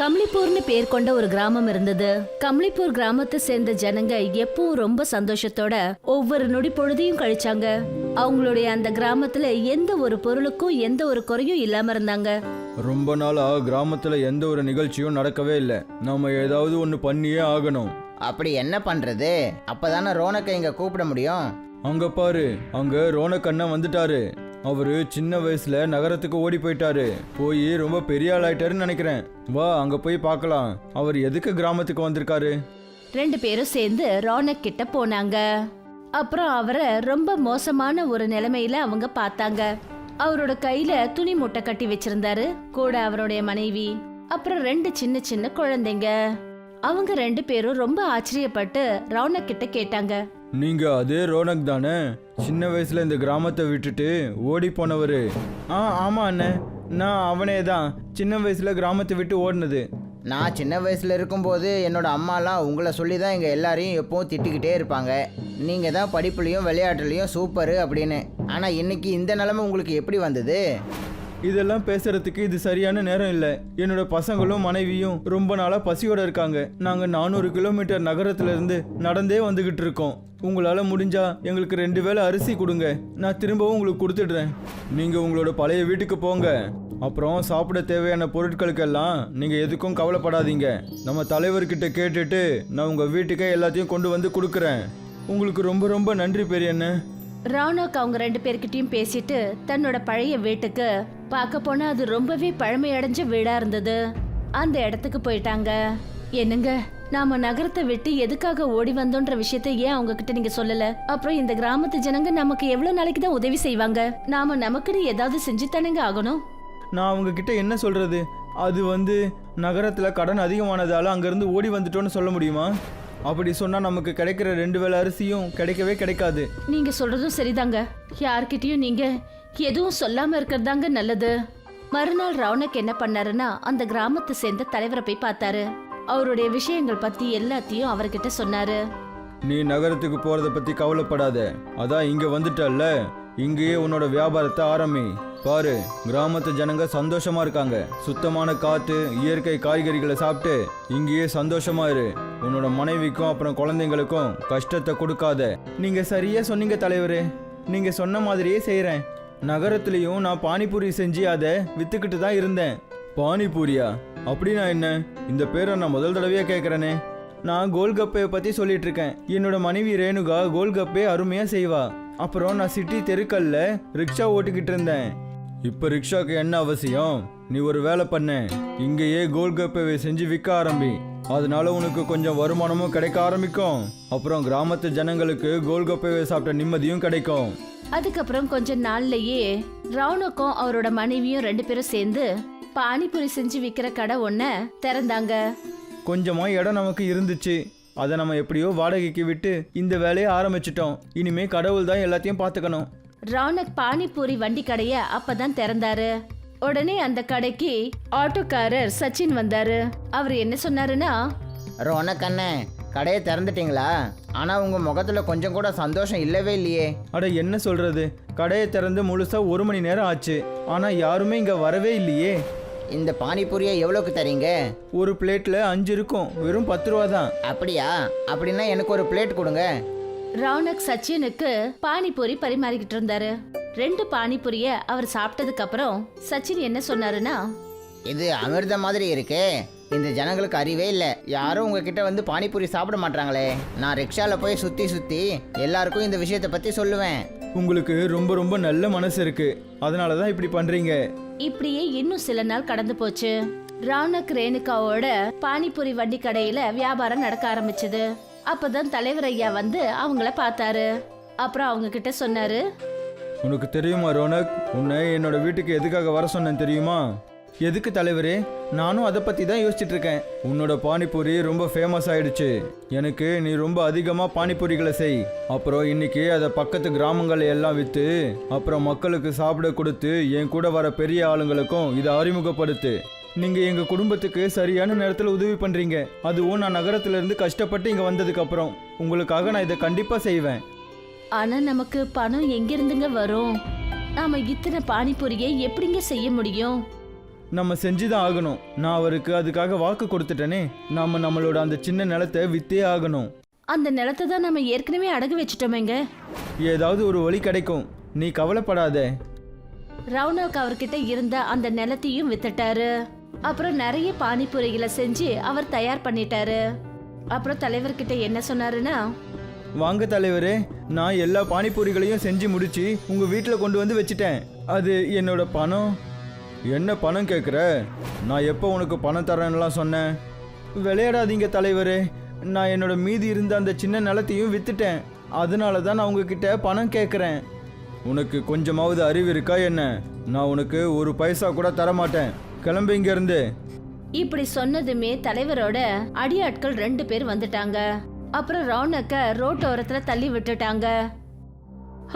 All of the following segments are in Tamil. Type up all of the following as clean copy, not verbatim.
கம்லிப்பூர்னு பேர் கொண்ட ஒரு கிராமம் இருந்தது. கம்லிப்பூர் கிராமத்தை சேர்ந்த ஜனங்க எப்பவும் ரொம்ப சந்தோஷத்தோட ஒவ்வொரு நொடி பொழுதையும் கழிச்சாங்க. அவங்களுடைய அந்த கிராமத்துல எந்த ஒரு பொருளுக்கும் எந்த ஒரு குறையும் இல்லாம இருந்தாங்க. ரொம்ப நாளா கிராமத்துல எந்த ஒரு நிகழ்ச்சியும் நடக்கவே இல்லை. நாம ஏதாவது ஒன்று பண்ணியே ஆகணும். அப்படி என்ன பண்றது? அப்பதானே ரோனக்கை இங்க கூப்பிட முடியும். அங்க பாரு, அங்க ரோனக் அண்ணன் வந்துட்டாரு. அவரு சின்ன வயசுல நகரத்துக்கு ஓடி போயிட்டாரு. போய் ரொம்ப பெரிய ஆள் ஆயிட்டாருன்னு நினைக்கிறேன். வா அங்க போய் பார்க்கலாம் அவர் எதுக்கு கிராமத்துக்கு வந்திருக்காரு. 2 பேரும் சேர்ந்து ரோனக் கிட்ட போனாங்க. அப்புறம் அவரை ரொம்ப மோசமான ஒரு நிலைமையில அவங்க பார்த்தாங்க. அவரோட கையில துணி மூட்டை கட்டி வச்சிருந்தாரு. கூட அவருடைய மனைவி, அப்புறம் 2 சின்ன சின்ன குழந்தைங்க. அவங்க 2 பேரும் ரொம்ப ஆச்சரியப்பட்டு ரோனக் கிட்ட கேட்டாங்க, நீங்க அதே ரோனக் தானே? சின்ன வயசுல இந்த கிராமத்தை விட்டுட்டு ஓடி போனவரு? ஆமா அண்ணன், நான் அவனே தான். சின்ன வயசுல கிராமத்தை விட்டு ஓடினது. நான் சின்ன வயசுல இருக்கும்போது என்னோட அம்மாலாம் உங்களை சொல்லி தான் எங்கள் எல்லாரையும் எப்பவும் திட்டிக்கிட்டே இருப்பாங்க. நீங்கள் தான் படிப்புலையும் விளையாட்டுலையும் சூப்பரு அப்படின்னு. ஆனால் இன்னைக்கு இந்த நிலைமை உங்களுக்கு எப்படி வந்தது? இதெல்லாம் பேசுறதுக்கு இது சரியான நேரம் இல்லை. என்னோட பசங்களும் மனைவியும் ரொம்ப நாளா பசியோட இருக்காங்க. நாங்க 400 கிலோமீட்டர் நகரத்துல இருந்து நடந்தே வந்துகிட்டு இருக்கோம். உங்களால முடிஞ்சா எங்களுக்கு 2 வேளை அரிசி கொடுங்க, நான் திரும்பவும் உங்களுக்கு கொடுத்துடுறேன். நீங்க உங்களோட பழைய வீட்டுக்கு போங்க. அப்புறம் சாப்பிட தேவையான பொருட்களுக்கெல்லாம் நீங்க எதுக்கும் கவலைப்படாதீங்க. நம்ம தலைவர்கிட்ட கேட்டுட்டு நான் உங்க வீட்டுக்கே எல்லாத்தையும் கொண்டு வந்து கொடுக்குறேன். உங்களுக்கு ரொம்ப ரொம்ப நன்றி பெரியண்ணே. ராணாக் அவங்க 2 பேர்கிட்டயும் பேசிட்டு தன்னோட பழைய வீட்டுக்கு பார்க்க போனா அது ரொம்பவே பழமையடைஞ்ச வீடா இருந்தது. அந்த இடத்துக்கு போயிட்டாங்க. என்னங்க, நாம நகரத்தை விட்டு எதுக்காக ஓடி வந்தோன்ற விஷயத்தை ஏன் அவங்க கிட்ட நீங்க சொல்லல? அப்புறம் இந்த கிராமத்து ஜனங்க நமக்கு எவ்வளவு நாளைக்கு தான் உதவி செய்வாங்க? நாம நமக்குன்னு ஏதாவது செஞ்சு தானங்க ஆகணும். நான் அவங்க கிட்ட என்ன சொல்றது? அது நகரத்துல கடன் அதிகமானதால அங்கிருந்து ஓடி வந்துட்டோன்னு சொல்ல முடியுமா? அப்படி சொன்னா நமக்கு கிடைக்கிற 2 வேளை அரிசியும் கிடைக்கவே கிடைக்காது. நீங்க சொல்றதும் சரிதாங்க. யார்கிட்டயும் நீங்க எதுவும் சொல்லாம இருக்கிறதாங்க நல்லது. மறுநாள் ரவுனக் என்ன பண்ணாருன்னா அந்த கிராமத்தை சேர்ந்த தலைவரை போய் பார்த்தாரு. அவருடைய விஷயங்கள் பத்தி எல்லாத்தையும் அவர்கிட்ட சொன்னாரு. நீ நகரத்துக்கு போறத பத்தி கவலைப்படாத. அதான் இங்க வந்துட்டல்ல, இங்கேயே உன்னோட வியாபாரத்தை ஆரம்பி. பாரு, கிராமத்து ஜனங்க சந்தோஷமா இருக்காங்க. சுத்தமான காத்து, இயற்கை காய்கறிகளை சாப்பிட்டு இங்கேயே சந்தோஷமா இரு. உன்னோட மனைவிக்கும் அப்புறம் குழந்தைங்களுக்கும் கஷ்டத்தை கொடுக்காத. நீங்க சரியா சொன்னீங்க தலைவரே. நீங்க சொன்ன மாதிரியே செய்யறேன். நகரத்துலயும் நான் பானிபூரி செஞ்சு அதை வித்துக்கிட்டு தான் இருந்தேன். பானிபூரியா? அப்படின்னா என்ன? இந்த பேரை நான் முதல் தடவையா கேட்கறேனே. நான் கோல்கப்பையை பத்தி சொல்லிட்டு இருக்கேன். என்னோட மனைவி ரேணுகா கோல்கப்பே அருமையா செய்வா. அப்புறம் நான் சிட்டி தெருக்கல்ல ரிக்ஷா ஓட்டிக்கிட்டு இருந்தேன். இப்ப ரிக்ஷாக்கு என்ன அவசியம்? நீ ஒரு வேலை பண்ண, இங்கேயே கோல்கப்பையை செஞ்சு விற்க ஆரம்பி. அதனால உனக்கு கொஞ்சம் வருமானமும் கிடைக்க ஆரம்பிக்கும். அப்புறம் கிராமத்து ஜனங்களுக்கு கோல்கப்பையை சாப்பிட்ட நிம்மதியும் கிடைக்கும். அதுக்கப்புறம் கொஞ்ச நாள்லயே ரவுனக்கும் அவரோட மனைவியும் 2 பேரும் சேர்ந்து பானிபூரி செஞ்சு விக்கிற கடை ஒன்ன திறந்தாங்க. கொஞ்சமா இடம் நமக்கு இருந்துச்சு. அதை நம்ம எப்படியோ வாடகைக்கு விட்டு இந்த வேலையை ஆரம்பிச்சிட்டோம். இனிமே கடவுள் தான் எல்லாத்தையும் பார்த்துக்கணும். ரவுனக் பானிபூரி வண்டி கடைய அப்பதான் திறந்தாரு. உடனே அந்த கடைக்கு ஆட்டோக்காரர் சச்சின் வந்தாரு. அவர் என்ன சொன்னாருன்னா, ரோனக் அண்ணன், கடையை திறந்துட்டீங்களா? ஆனால் உங்கள் முகத்தில் கொஞ்சம் கூட சந்தோஷம் இல்லவே இல்லையே. அட என்ன சொல்றது, கடையை திறந்து முழுசா 1 மணி நேரம் ஆச்சு. ஆனா யாருமே இங்க வரவே இல்லையே. இந்த பானிபூரியை எவ்வளோக்கு தரீங்க? ஒரு பிளேட்ல 5 இருக்கும். வெறும் 10 ரூபா தான். அப்படியா? அப்படின்னா எனக்கு ஒரு பிளேட் கொடுங்க. ரவுனக் சச்சினுக்கு பானிபூரி பரிமாறிக்கிட்டு இருந்தாரு. 2 பானிபூரிய அவர் சாப்பிட்டதுக்கு அப்புறம் சச்சின் என்ன சொன்னாருன்னா, இது அமிர்த மாதிரி இருக்கே. இந்த ஜனங்களுக்கு அறிவே இல்லை. யாரும் உங்ககிட்ட வந்து பானிபூரி சாப்பிட மாட்டாங்களே. நான் ரிக்ஷாவில் போய் சுற்றி சுற்றி எல்லாருக்கும் இந்த விஷயத்தை பற்றி சொல்லுவேன். உங்களுக்கு ரொம்ப ரொம்ப நல்ல மனசு இருக்கு. அதனால தான் இப்படி பண்றீங்க. இப்படியே இன்னும் சில நாள் கடந்து போச்சு. ரவுனக் ரேணுகாவோட பானிபூரி வண்டி கடையில வியாபாரம் நடக்க ஆரம்பிச்சது. அப்பதான் தலைவர் ஐயா வந்து அவங்கள பார்த்தாரு. அப்புறம் அவங்க கிட்ட சொன்னாரு, உனக்கு தெரியுமா ரோனக், உன்னை என்னோட வீட்டுக்கு எதுக்காக வர சொன்னேன் தெரியுமா? எதுக்கு தலைவரே? நானும் அதை பற்றி தான் யோசிச்சுட்டு இருக்கேன். உன்னோட பானிபூரி ரொம்ப ஃபேமஸ் ஆயிடுச்சு. எனக்கு நீ ரொம்ப அதிகமாக பானிபூரிகளை செய். அப்புறம் இன்னைக்கு அதை பக்கத்து கிராமங்களை எல்லாம் விற்று அப்புறம் மக்களுக்கு சாப்பிட கொடுத்து என் கூட வர பெரிய ஆளுங்களுக்கும் இதை அறிமுகப்படுத்து. நீங்கள் எங்கள் குடும்பத்துக்கு சரியான நேரத்தில் உதவி பண்ணுறீங்க. அதுவும் நான் நகரத்திலிருந்து கஷ்டப்பட்டு இங்கே வந்ததுக்கு அப்புறம் உங்களுக்காக நான் இதை கண்டிப்பாக செய்வேன். ஆனா நமக்கு பணம் எங்கிருந்துங்க வரும்? நாம இத்தனை பானிபூரியை எப்படிங்க செய்ய முடியும்? நம்ம செஞ்சுதான் ஆகணும். நான் அவருக்கு அதுக்காக வாக்கு கொடுத்துட்டேனே. நாம நம்மளோட அந்த சின்ன நிலத்தை வித்தே ஆகணும். அந்த நிலத்தை தான் நம்ம ஏற்கனவே அடகு வச்சுட்டோமேங்க. ஏதாவது ஒரு வழி கிடைக்கும், நீ கவலைப்படாத. ரவுனக் அவர்கிட்ட இருந்த அந்த நிலத்தையும் வித்துட்டாரு. அப்புறம் நிறைய பானிபூரிகளை செஞ்சு அவர் தயார் பண்ணிட்டாரு. அப்புறம் தலைவர்கிட்ட என்ன சொன்னாருன்னா, வாங்க தலைவரே, நான் எல்லா பானிபூரிகளையும் செஞ்சு முடிச்சு உங்க வீட்டில் கொண்டு வந்து வச்சுட்டேன். அது என்னோட பணம். என்ன பணம் கேட்குற? நான் எப்போ உனக்கு பணம் தரேன்னுலாம் சொன்னேன்? விளையாடாதீங்க தலைவரே, நான் என்னோட மீதி இருந்த அந்த சின்ன நிலத்தையும் வித்துட்டேன். அதனால தான் நான் உங்ககிட்ட பணம் கேட்குறேன். உனக்கு கொஞ்சமாவது அறிவு இருக்கா என்ன? நான் உனக்கு ஒரு பைசா கூட தரமாட்டேன். கிளம்பு இங்க இருந்து. இப்படி சொன்னதுமே தலைவரோட அடியாட்கள் 2 பேர் வந்துட்டாங்க. அப்புறம் ரவுனக்க ரோட்டோரத்துல தள்ளி விட்டுட்டாங்க.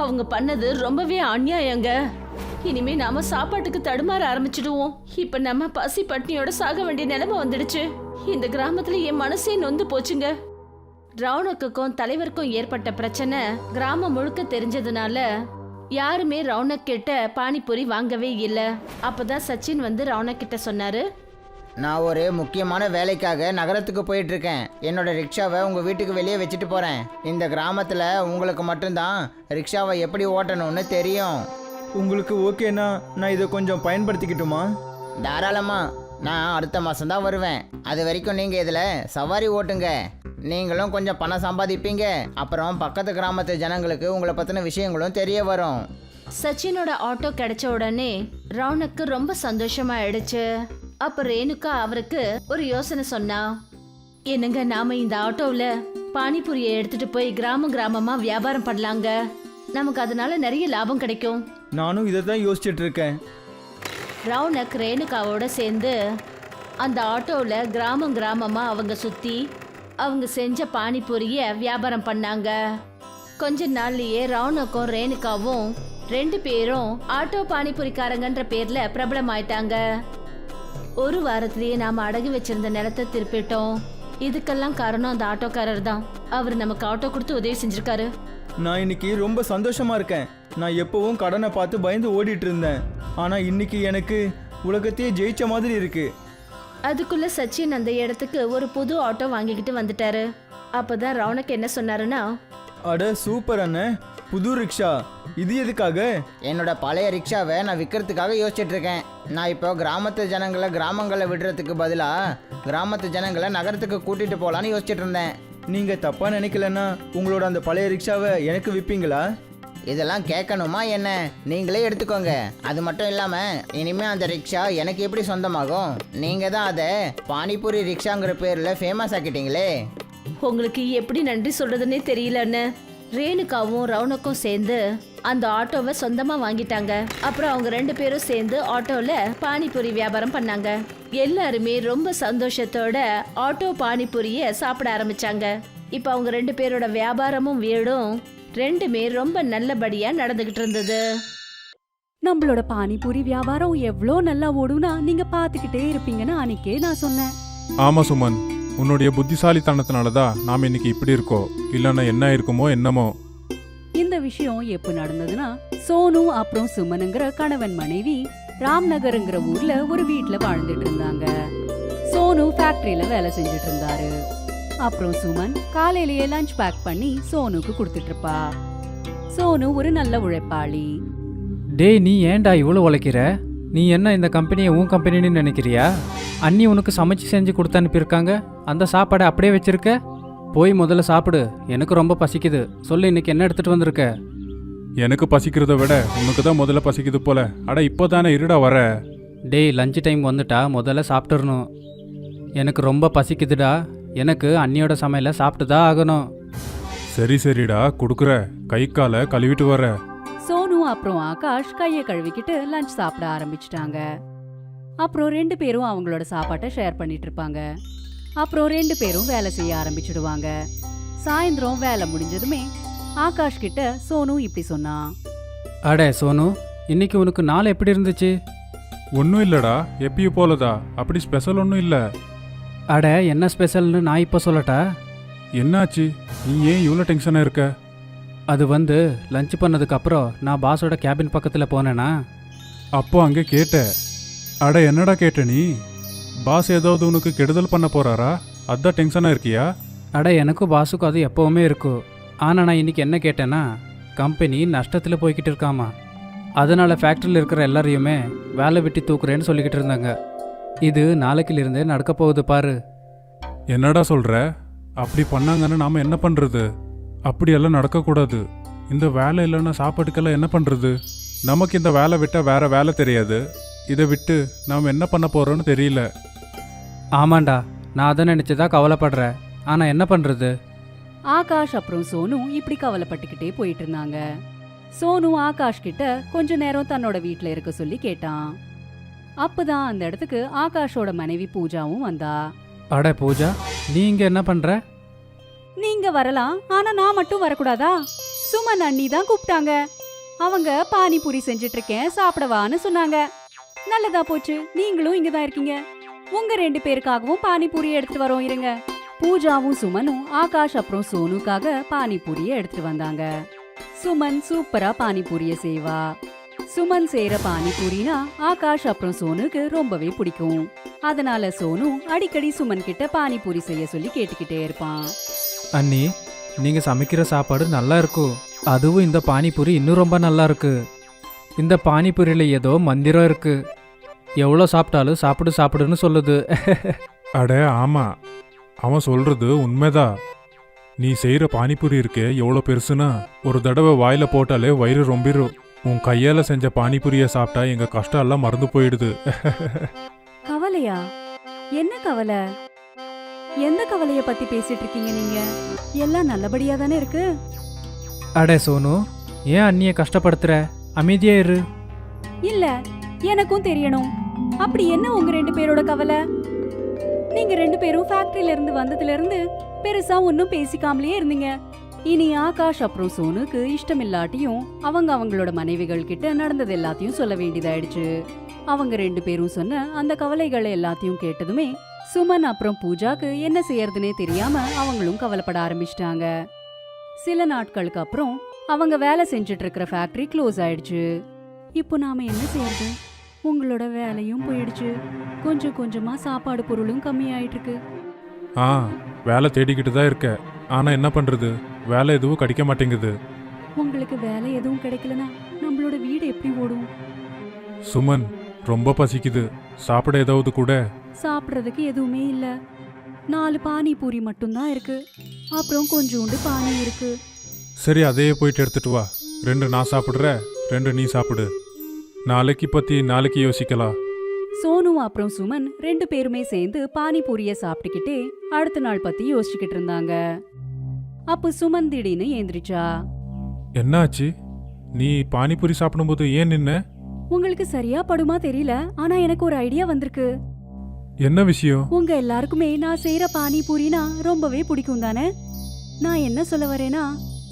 அவங்க பண்ணது ரொம்பவே அநியாயங்க. இனிமே நாம சாப்பாட்டுக்கு தடுமாற ஆரம்பிச்சிடுவோம். இப்ப நம்ம பசி பட்னியோட சாக வேண்டிய நிலைமை வந்துடுச்சு. இந்த கிராமத்துல என் மனசே நொந்து போச்சுங்க. ரவுனக்குக்கும் தலைவருக்கும் ஏற்பட்ட பிரச்சனை கிராமம் முழுக்க தெரிஞ்சதுனால யாருமே ரவுனக் கிட்ட பானிபூரி வாங்கவே இல்லை. அப்பதான் சச்சின் வந்து ரவுனக் கிட்ட சொன்னாரு, நான் ஒரு முக்கியமான வேலைக்காக நகரத்துக்கு போயிட்டுருக்கேன். என்னோட ரிக்ஷாவை உங்கள் வீட்டுக்கு வெளியே வச்சுட்டு போகிறேன். இந்த கிராமத்தில் உங்களுக்கு மட்டும்தான் ரிக்ஷாவை எப்படி ஓட்டணும்னு தெரியும். உங்களுக்கு ஓகேனா நான் இதை கொஞ்சம் பயன்படுத்திக்கிட்டுமா? தாராளமாக. நான் அடுத்த மாதம்தான் வருவேன். அது வரைக்கும் நீங்கள் இதில் சவாரி ஓட்டுங்க. நீங்களும் கொஞ்சம் பணம் சம்பாதிப்பீங்க. அப்புறம் பக்கத்து கிராமத்து ஜனங்களுக்கு உங்களை பற்றின விஷயங்களும் தெரிய வரும். சச்சினோட ஆட்டோ கிடைச்ச உடனே ரவுனக்கு ரொம்ப சந்தோஷமா ஆயிடுச்சு. அப்ப ரேணுகா அவருக்கு ஒரு யோசனை சொன்னா, என்னங்க, நாம இந்த ஆட்டோவில் பானிபூரியை எடுத்துட்டு போய் கிராமமா வியாபாரம் பண்ணலாங்க. நமக்கு அதனால நிறைய லாபம் கிடைக்கும். நானும் இதை தான் யோசிச்சுட்டு இருக்கேன். ரவுனக் ரேணுகாவோட சேர்ந்து அந்த ஆட்டோவில் கிராமமா அவங்க சுத்தி அவங்க செஞ்ச பானிபூரியை வியாபாரம் பண்ணாங்க. கொஞ்ச நாள்லயே ரவுனக்கும் ரேணுகாவும் 2 பேரும் ஆட்டோ பானிபூரிக்காரங்கன்ற பேர்ல பிரபலமாயிட்டாங்க. ஒரு வாரத்திலேயே நாம அடகு வச்சிருந்த நிலத்தை திருப்பிட்டோம். இதுக்கெல்லாம் காரணம் அந்த ஆட்டோக்காரர் தான். அவர் நமக்கு ஆட்டோ கொடுத்து உதவி செஞ்சிருக்காரு. நான் இன்னைக்கு ரொம்ப சந்தோஷமா இருக்கேன். நான் எப்பவும் கடனை பார்த்து பயந்து ஓடிட்டு இருந்தேன். ஆனா இன்னைக்கு எனக்கு உலகத்தையே ஜெயிச்ச மாதிரி இருக்கு. அதுக்குள்ள சச்சின் அந்த இடத்துக்கு ஒரு புது ஆட்டோ வாங்கிக்கிட்டு வந்துட்டாரு. அப்பதான் ரவுனக் என்ன சொன்னாருன்னா, அட சூப்பர் அண்ணன், புது ரிக்ஷா. இது எதுக்காக? என்னோட பழைய ரிக்ஷாவை நான் விற்கிறதுக்காக யோசிச்சுட்டு இருக்கேன். நான் இப்போ கிராமத்து ஜனங்களை கிராமங்களில் விடுறதுக்கு பதிலாக கிராமத்து ஜனங்களை நகரத்துக்கு கூட்டிகிட்டு போகலான்னு யோசிச்சுட்டு இருந்தேன். நீங்க தப்பா நினைக்கலன்னா உங்களோட அந்த பழைய ரிக்ஷாவை எனக்கு விற்பீங்களா? இதெல்லாம் கேட்கணுமா என்ன? நீங்களே எடுத்துக்கோங்க. அது மட்டும் இல்லாமல் இனிமேல் அந்த ரிக்ஷா எனக்கு எப்படி சொந்தமாகும்? நீங்கள் தான் அதை பானிபூரி ரிக்ஷாங்கிற பேரில் ஃபேமஸ் ஆக்கிட்டீங்களே. உங்களுக்கு எப்படி நன்றி சொல்றதுன்னே தெரியலன்னு. ரேணுகாவும் ரவுனக்கும் சேர்ந்து அந்த ஆட்டோவை சொந்தமா வாங்கிட்டாங்க. அப்புறம் அவங்க 2 பேரும் சேர்ந்து ஆட்டோல பானிபூரி வியாபாரம் பண்ணாங்க. எல்லாருமே ரொம்ப சந்தோஷத்தோட ஆட்டோ பானிபூரிய சாப்பிட ஆரம்பிச்சாங்க. இப்ப அவங்க 2 பேரோட வியாபாரமும் வீடும் 2மே ரொம்ப நல்லபடியா நடந்துகிட்டு இருந்தது. நம்மளோட பானிபூரி வியாபாரம் எவ்வளோ நல்லா ஓடும்னா நீங்க பாத்துக்கிட்டே இருப்பீங்கன்னு அன்னைக்கே நான் சொன்னேன். ஆமா சுமன், உன்னுடைய புத்திசாலித்தனத்தினால தான் நாம் இன்னைக்கு இப்படி இருக்கோம். இல்லைன்னா என்ன இருக்குமோ என்னமோ. இந்த விஷயம் எப்ப நடந்ததுன்னா, சோனு அப்புறம் சுமனுங்கிற கணவன் மனைவி ராம்நகருங்கிற ஊர்ல ஒரு வீட்ல வாழ்ந்துட்டு இருந்தாங்க. சோனு ஃபேக்டரியில வேலை செஞ்சுட்டு இருந்தாரு. அப்புறம் சுமன் காலையிலேயே லஞ்ச் பேக் பண்ணி சோனுக்கு கொடுத்துட்டு இருப்பா. சோனு ஒரு நல்ல உழைப்பாளி. டேய், நீ ஏன்டா இவ்வளோ உழைக்கிற? நீ என்ன இந்த கம்பெனியை உன் கம்பெனின்னு நினைக்கிறியா? அண்ணி உனக்கு சமைச்சு செஞ்சு கொடுத்து அனுப்பியிருக்காங்க. அந்த சாப்பாடை அப்படியே வச்சிருக்க. போய் முதல்ல சாப்பிடு. எனக்கு ரொம்ப பசிக்குது. சொல்லு, இன்னைக்கு என்ன எடுத்துட்டு வந்திருக்க? எனக்கு பசிக்கிறத விட உனக்கு தான் முதல்ல பசிக்குது போல. அட இப்போ தானே இருடா வர. டேய், லஞ்ச் டைம் வந்துட்டா முதல்ல சாப்பிட்டுறணும். எனக்கு ரொம்ப பசிக்குதுடா. எனக்கு அண்ணியோட சமையலை சாப்பிட்டு தான் ஆகணும். சரி சரிடா, கொடுக்குற. கை காலை கழுவிட்டு வர. சோனு அப்புறம் ஆகாஷ் கையை கழுவிக்கிட்டு லஞ்ச் சாப்பிட ஆரம்பிச்சிட்டாங்க. அப்புறம் 2 பேரும் அவங்களோட சாப்பாட்டை ஷேர் பண்ணிட்டு இருப்பாங்க. அப்புறம் 2 பேரும் வேலை செய்ய ஆரம்பிச்சிடுவாங்க. சாயந்தரம் வேலை முடிஞ்சதுமே ஆகாஷ் கிட்ட சோனு இப்படி சொன்னா. அடே சோனு, இன்னைக்கு உனக்கு நாள் எப்படி இருந்துச்சு? ஒன்றும் இல்லைடா, எப்பயும் போலதா. அப்படி ஸ்பெஷல் ஒன்றும் இல்லை. அட, என்ன ஸ்பெஷல்னு நான் இப்போ சொல்லட்டா? என்னாச்சு? நீ ஏன் இவ்வளோ டென்ஷனாக இருக்க? அது வந்து லஞ்ச் பண்ணதுக்கு அப்புறம் நான் பாஸோட கேபின் பக்கத்தில் போனேனா, அப்போ அங்கே கேட்ட. அட என்னடா கேட்ட நீ? பாஸ் ஏதாவது உனக்கு கெடுதல் பண்ண போறாரா? அதான் டென்ஷனா இருக்கியா? அட எனக்கும் பாஸுக்கும் அது எப்போவுமே இருக்கும். ஆனால் நான் இன்னைக்கு என்ன கேட்டேன்னா, கம்பெனி நஷ்டத்தில் போய்கிட்டு இருக்காமா. அதனால ஃபேக்ட்ரியில் இருக்கிற எல்லாரையுமே வேலை விட்டு தூக்குறேன்னு சொல்லிக்கிட்டு இருந்தாங்க. இது நாளைக்கிலிருந்தே நடக்க போகுது பாரு. என்னடா சொல்ற? அப்படி பண்ணாங்கன்னு நாம என்ன பண்றது? அப்படியெல்லாம் நடக்கக்கூடாது. இந்த வேலை இல்லைன்னா சாப்பாட்டுக்கெல்லாம் என்ன பண்றது? நமக்கு இந்த வேலை விட்டா வேற வேலை தெரியாது. இதை விட்டு நாம் என்ன பண்ண போறோம்னு தெரியல. ஆமாண்டா, நான் அதை நினச்சி தான் கவலைப்படுறேன். ஆனால் என்ன பண்ணுறது? ஆகாஷ் அப்புறம் சோனு இப்படி கவலைப்பட்டுக்கிட்டே போயிட்டு இருந்தாங்க. சோனு ஆகாஷ் கிட்ட கொஞ்ச நேரம் தன்னோட வீட்ல இருக்க சொல்லி கேட்டான். அப்பதான் அந்த இடத்துக்கு ஆகாஷோட மனைவி பூஜாவும் வந்தா. அட பூஜா, நீ இங்கே என்ன பண்ணுற? நீங்க வரலாம், ஆனா நான் மட்டும் வரக்கூடாதா? சுமன் அண்ணி தான் கூப்பிட்டாங்க. அவங்க பானிபூரி செஞ்சுட்டு இருக்கேன், சாப்பிடவான்னு சொன்னாங்க. நல்லதா போச்சு, நீங்களும் இங்க தான் இருக்கீங்க. உங்க 2 பேருக்காகவும் பானிபூரி எடுத்துட்டு வரோம், இருங்க. பூஜாவும் சுமனும் ஆகாஷ் அப்புறம் சோனுக்காக பானிபூரிய எடுத்துட்டு வந்தாங்க. சுமன் சூப்பரா பானிபூரிய செய்வா. சுமன் செய்யற பானிபூரினா ஆகாஷ் அப்புறம் சோனுக்கு ரொம்பவே பிடிக்கும். அதனால சோனு அடிக்கடி சுமன் கிட்ட பானிபூரி செய்ய சொல்லி கேட்டுக்கிட்டே இருப்பான். அண்ணி, நீங்கள் சமைக்கிற சாப்பாடு நல்லா இருக்கும். அதுவும் இந்த பானிபூரி இன்னும் ரொம்ப நல்லா இருக்கு. இந்த பானிபூரியில் ஏதோ மந்திரம் இருக்கு. எவ்வளோ சாப்பிட்டாலும் சாப்பிடு சாப்பிடுன்னு சொல்லுது. அட ஆமா, அவன் சொல்றது உண்மைதான். நீ செய்யற பானிபூரி இருக்கே எவ்வளோ பெருசுனா, ஒரு தடவை வாயில போட்டாலே வயிறு ரொம்பிரும். உன் கையால செஞ்ச பானிபூரிய சாப்பிட்டா எங்க கஷ்டம் எல்லாம் மறந்து போயிடுது. கவலையா? என்ன கவலை? எந்த கவலைய பத்தி பேசிட்டு இருக்கீங்க நீங்க? எல்லாம் நல்லபடியா தானே இருக்கு. அடே சோனு, ஏன் அண்ணியை கஷ்டப்படுத்துற? அமைதியா இரு. இல்ல, எனக்கும் தெரியணும். அப்படி என்ன உங்க 2 பேரோட கவலை? நீங்க 2 பேரும் ஃபேக்டரியில இருந்து வந்ததுல இருந்து பெருசா ஒன்னும் பேசிக்காமலே இருந்தீங்க. இனி ஆகாஷ் அப்புறம் சோனுக்கு இஷ்டமில்லாட்டியும் அவங்களோட மனைவிகள் கிட்ட நடந்தது எல்லாத்தையும் சொல்ல வேண்டியதாயிடுச்சு. அவங்க 2 பேரும் சொன்ன அந்த கவலைகளை எல்லாத்தையும் கேட்டதுமே சுமன் அப்புறம் பூஜாக்கு என்ன செய்யறதுனே தெரியாம அவங்களும் கவலைப்பட ஆரம்பிச்சிட்டாங்க. சில நாட்களுக்கு அப்புறம் அவங்க வேலை செஞ்சுட்டு இருக்கிற ஃபேக்டரி க்ளோஸ் ஆயிடுச்சு. இப்போ நாம என்ன செய்யறது? உங்களோட வேலையும் போயிடுச்சு. கொஞ்சம் கொஞ்சமா சாப்பாடு பொருளும் கம்மி ஆயிட்டு இருக்கு. வேலை தேடிக்கிட்டு தான் இருக்க. ஆனா என்ன பண்றது? வேலை எதுவும் கிடைக்க மாட்டேங்குது. உங்களுக்கு வேலை எதுவும் கிடைக்கலனா நம்மளோட வீடு எப்படி ஓடும்? சுமன், ரொம்ப பசிக்குது. சாப்பிட ஏதாவது கூட. சாப்பிட்றதுக்கு எதுவுமே இல்ல. 4 பானிபூரி மட்டும்தான் இருக்கு. அப்புறம் கொஞ்சோண்டு பானி இருக்கு. சரி, அதையே போயிட்டு எடுத்துட்டு வா. 2 நான் சாப்பிடுற, 2 நீ சாப்பிடு. நாளைக்கு பத்தி நாளைக்கு யோசிக்கலாம். சோனு அப்புறம் சுமன் 2 பேருமே சேர்ந்து பானிபூரிய சாப்பிட்டுக்கிட்டே அடுத்த நாள் பத்தி யோசிச்சுக்கிட்டு இருந்தாங்க. அப்ப சுமன் திடீர்னு ஏந்திரிச்சா. என்னாச்சு? நீ பானிபூரி சாப்பிடும்போது ஏன் நின்ன? உங்களுக்கு சரியா படுமா தெரியல, ஆனா எனக்கு ஒரு ஐடியா வந்திருக்கு. என்ன விஷயம்? உங்க எல்லாருக்குமே நான் செய்யற பானிபூரினா ரொம்பவே பிடிக்கும் தானே? நான் என்ன சொல்ல வரேனா,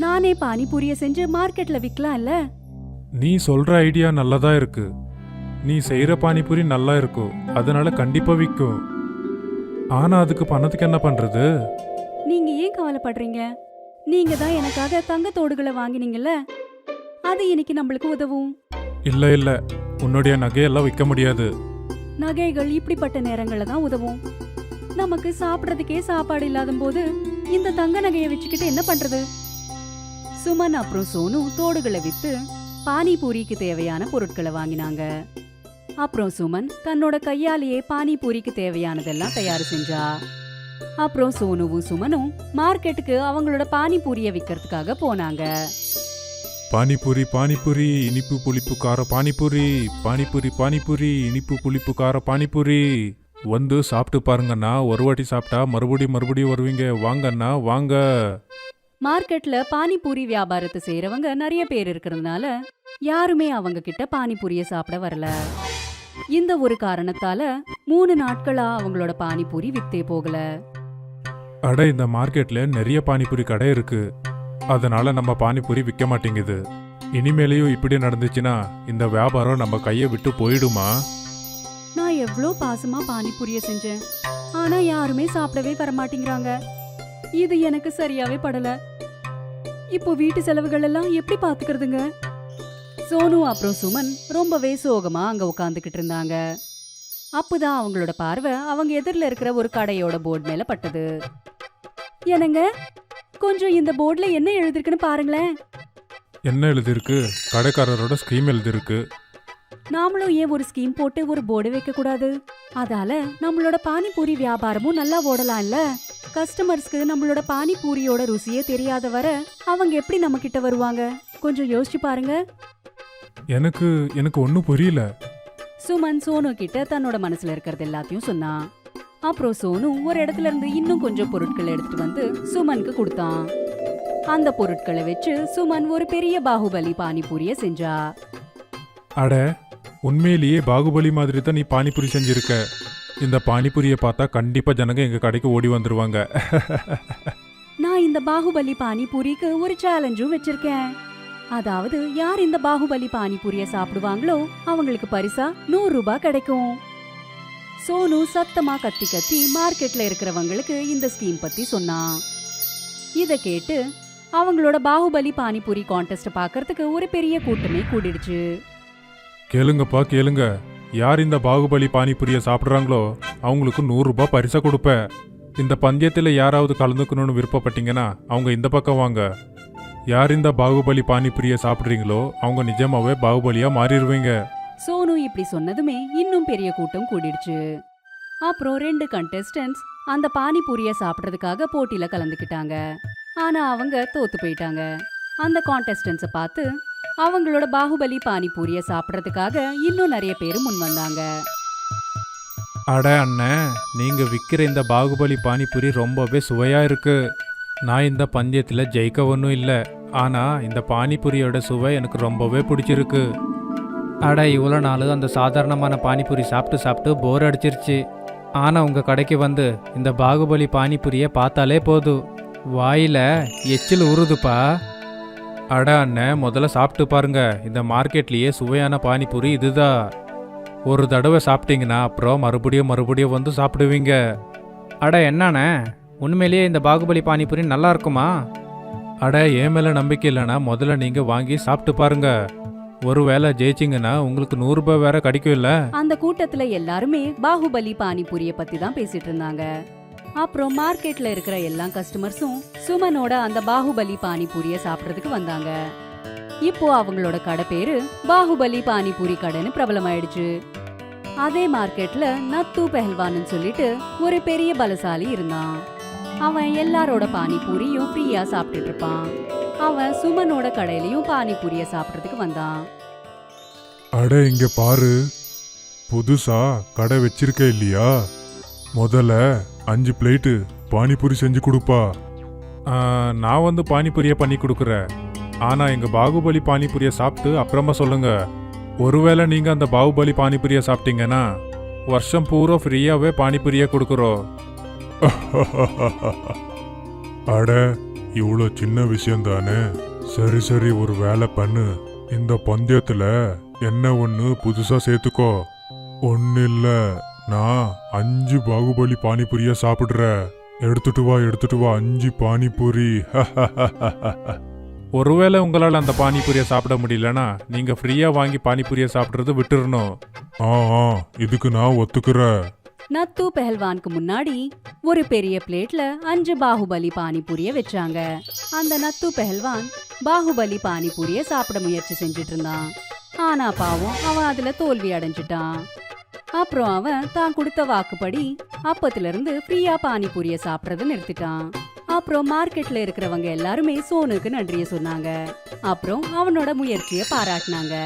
நானே பானிபூரிய செஞ்சு மார்க்கெட்ல விற்கலாம்ல. நீ சொல்ற ஐடியா நல்லதா இருக்கு. நீ செய்யற பானிபூரி நல்லா இருக்கும், அதனால கண்டிப்பா விற்கும். ஆனா அதுக்கு பணத்துக்கு என்ன பண்றது? நீங்க ஏன் கவலைப்படுறீங்க? நீங்க தான் எனக்காக தங்கத்தோடுகளை வாங்கினீங்கல்ல, அது இன்னைக்கு நம்மளுக்கு உதவும். இல்ல இல்ல, உன்னுடைய நகையெல்லாம் விற்க முடியாது. நகைகள் இப்படிப்பட்ட நேரங்கள்ல தான் உதவும். நமக்கு சாப்பிடறதுக்கே சாப்பாடு இல்லாத போது இந்த தங்க நகையை வச்சுக்கிட்டு என்ன பண்றது? சுமன் அப்புறம் சோனு தோடுகளை வித்து பானிபூரிக்கு தேவையான பொருட்களை வாங்கினாங்க. அப்புறம் சுமன் தன்னோட கையாலேயே பானிபூரிக்கு தேவையானதெல்லாம் தயார் செஞ்சா. அப்புறம் சோனுவும் சுமனும் மார்க்கெட்டுக்கு அவங்களோட பானிபூரிய விற்கிறதுக்காக போனாங்க. பானிபூரி பானிபூரி இனிப்பு புளிப்பு கார பானிபூரி, பானிபூரி பானிபூரி இனிப்பு புளிப்பு கார பானிபூரி. வந்து சாப்பிட்டு பாருங்கண்ணா. ஒரு வாட்டி சாப்பிட்டா மறுபடியும் வருவீங்க. வாங்கண்ணா வாங்க. மார்க்கெட்ல பானிபூரி வியாபாரத்தை செய்யறவங்க நிறைய பேர் இருக்கிறதுனால யாருமே அவங்க கிட்ட பானிபூரிய சாப்பிட வரல. இந்த ஒரு காரணத்தால 3 நாட்களா அவங்களோட பானிபூரி வித்தே போகல. அட, இந்த மார்க்கெட்ல நிறைய பானிபூரி கடை இருக்கு, அதனால நம்ம பானிபூரி விற்க மாட்டேங்குது. இனிமேலையும் இப்படி நடந்துச்சுன்னா இந்த வியாபாரம் நம்ம கையை விட்டு போயிடுமா? நான் எவ்வளோ பாசமா பானிபூரிய செஞ்சேன், ஆனா யாருமே சாப்பிடவே வரமாட்டேங்கிறாங்க. இது எனக்கு சரியாவே படல. இப்போ வீட்டு செலவுகள் எல்லாம் எப்படி பாத்துக்கிறதுங்க? சோனு அப்புறம் சுமன் ரொம்பவே சோகமா அங்க உட்காந்துக்கிட்டு இருந்தாங்க. அப்பதான் அவங்களோட பார்வை அவங்க எதிரில் இருக்கிற ஒரு கடையோட போர்டு மேல பட்டது. என்னங்க, கொஞ்சம் இந்த போர்டுல என்ன எழுதிருக்குன்னு பாருங்களேன். என்ன எழுதிருக்கு? கடைக்காரரோட ஸ்கீம் எழுதிருக்கு. நாமளும் ஏன் ஒரு ஸ்கீம் போட்டு ஒரு போர்டு வைக்க கூடாது? அதால நம்மளோட பானிபூரி வியாபாரமும் நல்லா ஓடலாம்ல. கஸ்டமர்ஸ்க்கு நம்மளோட பானிபூரியோட ருசியே தெரியாத வர அவங்க எப்படி நம்ம கிட்ட வருவாங்க? கொஞ்சம் யோசிச்சு பாருங்க. எனக்கு எனக்கு ஒன்றும் புரியல. சுமன் சோனு கிட்ட தன்னோட மனசுல இருக்கிறது எல்லாத்தையும் சொன்னான். அப்புறம் சோனு ஒரு இடத்துல இருந்து இன்னும் கொஞ்சம் பொருட்கள் எடுத்துட்டு வந்து சுமனுக்கு கொடுத்தான். அந்த பொருட்களை வச்சு சுமன் ஒரு பெரிய பாகுபலி பானிபூரிய செஞ்சா. அட, உண்மையிலேயே பாகுபலி மாதிரி தான் நீ பானிபூரி செஞ்சிருக்க. இந்த பானிபூரியை பார்த்தா கண்டிப்பா ஜனங்க எங்க கடைக்கு ஓடி வந்துருவாங்க. நான் இந்த பாகுபலி பானிபூரிக்கு ஒரு சேலஞ்சும் வச்சிருக்கேன். அதாவது யார் இந்த பாகுபலி பானிபூரிய சாப்பிடுவாங்களோ அவங்களுக்கு பரிசா 100 ரூபாய் கிடைக்கும். சோனு சத்தமா கத்தி கத்தி மார்க்கெட்ல இருக்கிறவங்களுக்கு இந்த ஸ்கீம் பத்தி சொன்னான். இத கேட்டு அவங்களோட பாகுபலி பானிபூரி கான்டெஸ்ட் பார்க்கறதுக்கு ஒரு பெரிய கூட்டமே கூடிடுச்சு. கேளுங்கப்பா கேளுங்க, யார் இந்த பாகுபலி பானிபூரியை சாப்பிட்றாங்களோ அவங்களுக்கு 100 ரூபாய் பரிசா கொடுப்பேன். இந்த பந்தயத்தில் யாராவது கலந்துக்கணும்னு விருப்பப்பட்டீங்கன்னா அவங்க இந்த பக்கம் வாங்க. யார் இந்த பாகுபலி பானிபூரியை சாப்பிட்றீங்களோ அவங்க நிஜமாவே பாகுபலியா மாறிடுவீங்க. சோனு இப்படி சொன்னதுமே இன்னும் பெரிய கூட்டம் கூடிடுச்சு. அப்புறம் 2 கண்டெஸ்டன்ட்ஸ் அந்த பானிபூரிய சாப்பிட்றதுக்காக போட்டியில கலந்துக்கிட்டாங்க. ஆனா அவங்க தோத்து போயிட்டாங்க. அந்த கான்டெஸ்டன்ஸை பார்த்து அவங்களோட பாகுபலி பானிபூரிய சாப்பிட்றதுக்காக இன்னும் நிறைய பேர் முன் வந்தாங்க. அட அண்ணன், நீங்க விற்கிற இந்த பாகுபலி பானிபூரி ரொம்பவே சுவையா இருக்கு. நான் இந்த பந்தயத்தில் ஜெயிக்க ஒன்றும் இல்லை, ஆனா இந்த பானிபூரியோட சுவை எனக்கு ரொம்பவே பிடிச்சிருக்கு. அட, இவ்வளோ நாள் அந்த சாதாரணமான பானிபூரி சாப்பிட்டு சாப்பிட்டு போர் அடிச்சிருச்சு. ஆனால் உங்கள் கடைக்கு வந்து இந்த பாகுபலி பானிபூரியை பார்த்தாலே போதும், வாயில எச்சில் உருதுப்பா. அட அண்ணன், முதல்ல சாப்பிட்டு பாருங்க. இந்த மார்க்கெட்லேயே சுவையான பானிபூரி இதுதான். ஒரு தடவை சாப்பிட்டீங்கன்னா அப்புறம் மறுபடியும் வந்து சாப்பிடுவீங்க. அட என்னண்ணே, உண்மையிலேயே இந்த பாகுபலி பானிபூரி நல்லா இருக்குமா? அட, என் மேலே நம்பிக்கை இல்லைன்னா முதல்ல நீங்கள் வாங்கி சாப்பிட்டு பாருங்க. ஒருவேளை ஜெயிச்சிங்கன்னா உங்களுக்கு 100 ரூபாய் வேற கிடைக்கும் இல்ல. அந்த கூட்டத்துல எல்லாருமே பாகுபலி பானிபூரிய பத்தி தான் பேசிட்டு இருந்தாங்க. அப்புறம் மார்க்கெட்ல இருக்கிற எல்லா கஸ்டமர்ஸும் சுமனோட அந்த பாகுபலி பானிபூரிய சாப்பிட்றதுக்கு வந்தாங்க. இப்போ அவங்களோட கடை பேரு பாகுபலி பானிபூரி கடைன்னு பிரபலமாயிடுச்சு. அதே மார்க்கெட்ல நத்து பெஹல்வான்னு சொல்லிட்டு ஒரு பெரிய பலசாலி இருந்தான். அவன் எல்லாரோட பானிபூரியும் ஃப்ரீயா சாப்பிட்டுட்டு இருப்பான். அவன் சுமனோட கடையிலயும் பானிபூரிய சாப்பிட்றதுக்கு வந்தான். அட, இங்க பாரு, புதுசா கடை வச்சிருக்க இல்லையா? முதல்ல 5 பிளேட்டு பானிபூரி செஞ்சு கொடுப்பா. நான் வந்து பானிபூரியை பண்ணி கொடுக்குறேன். ஆனா எங்க பாகுபலி பானிபூரியை சாப்பிட்டு அப்புறமா சொல்லுங்க. ஒருவேளை நீங்க அந்த பாகுபலி பானிபூரியை சாப்பிட்டீங்கன்னா வருஷம் பூரா ஃப்ரீயாவே பானிபூரியை கொடுக்குறோம். அட, இவ்வளோ சின்ன விஷயம் தானே. சரி, ஒரு வேலை பண்ணு. இந்த பந்தயத்துல என்ன ஒன்று புதுசா சேர்த்துக்கோ. ஒன்னும் இல்லை, நான் 5 பாகுபலி பானிபூரியை சாப்பிடுறேன். எடுத்துட்டு வா 5 பானிபூரி. ஒருவேளை உங்களால் அந்த பானிபூரியை சாப்பிட முடியலன்னா நீங்க ஃப்ரீயா வாங்கி பானிபூரியை சாப்பிட்றது விட்டுறணும். இதுக்கு நான் ஒத்துக்கிறேன். நத்து பெஹல்வானுக்கு முன்னாடி ஒரு பெரிய பிளேட்ல 5 பாகுபலி பானிபூரிய வச்சாங்க. அந்த நத்து பெஹல்வான் பாகுபலி பானிபூரிய சாப்பிட முயற்சி செஞ்சுட்டு இருந்தான். ஆனா பாவம், அவன் அதுல தோல்வி அடைஞ்சிட்டான். அப்புறம் அவன் தான் கொடுத்த வாக்குப்படி அப்பத்துல இருந்து ஃப்ரீயா பானிபூரிய சாப்பிட்றத நிறுத்திட்டான். அப்புறம் மார்க்கெட்ல இருக்கிறவங்க எல்லாருமே சோனுக்கு நன்றிய சொன்னாங்க. அப்புறம் அவனோட முயற்சியை பாராட்டினாங்க.